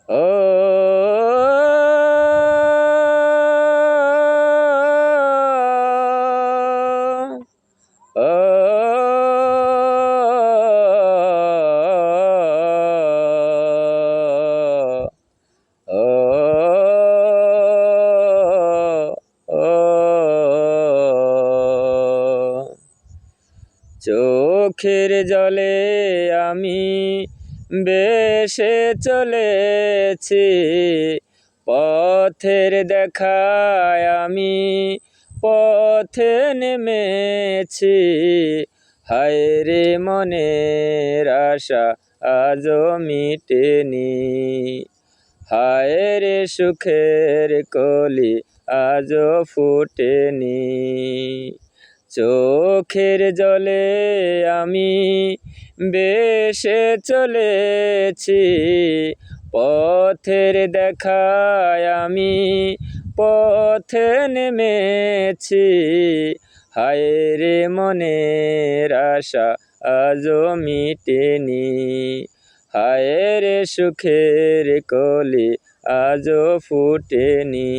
ও ও চোখের জলে আমি ভেসে চলেছি, পথের দেখায় আমি পথে নেমেছি। হায় রে মনের আশা আজও মিটেনি, হায় রে সুখের কলি আজও ফুটেনি। চোখের জলে আমি ভেসে চলেছি, পথের দেখায় আমি পথে নেমেছি। হায় রে মনের আশা আজও মিটেনি, হায় রে সুখের কলি আজও ফুটেনি।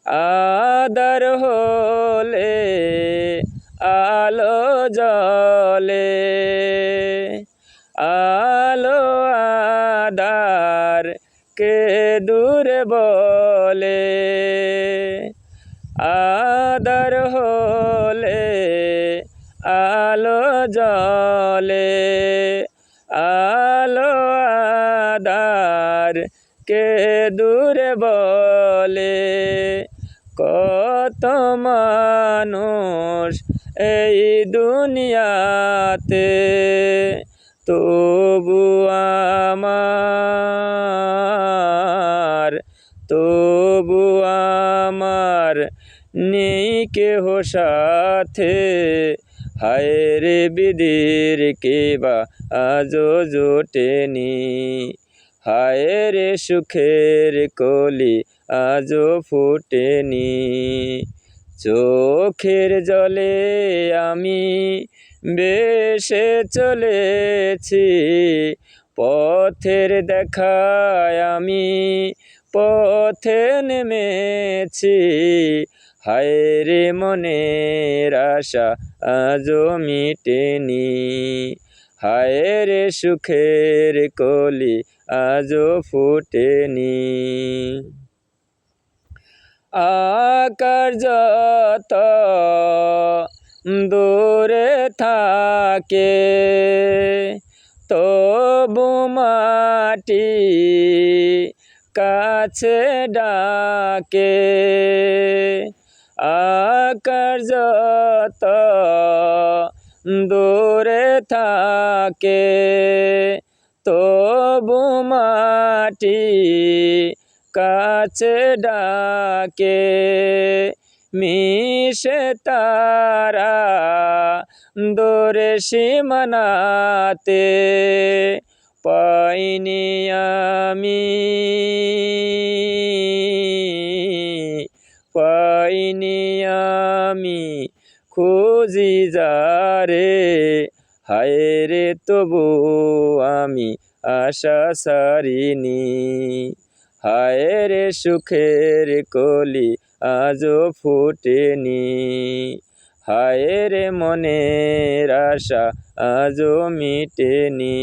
আদার হলে আলো জ্বলে, আলো আদার কে দূরে বলে। আদার হলে আলো জ্বলে, আলো আদার কে দূরে বলে। কত মানুষ এই দুনিয়াতে, তবু আমার নেই কেহ সাথে। হায় রে বিধির কেবা আজও জোটেনি, হায় রে সুখের কলি আজও ফুটেনি। চোখের জলে আমি ভেসে চলেছি, পথের দেখায় আমি পথে নেমেছি। হায় রে মনের আশা আজও মিটেনি, হায় রে সুখের কলি আজও ফুটেনি। আকাশ যত দূরে থাকে, তবু মাটি কাছে ডাকে। আকাশ যত দূরে থাকে, তবু মাটি কাছে ডাকে। মিশে তারা দূরে সীমানাতে, পাইনি আমি খুঁজি যারে। হায় রে তবু আমি আশা ছাড়িনি, হায় রে সুখের কলি আজও ফুটেনি। হায় রে মনের আশা আজও মিটেনি।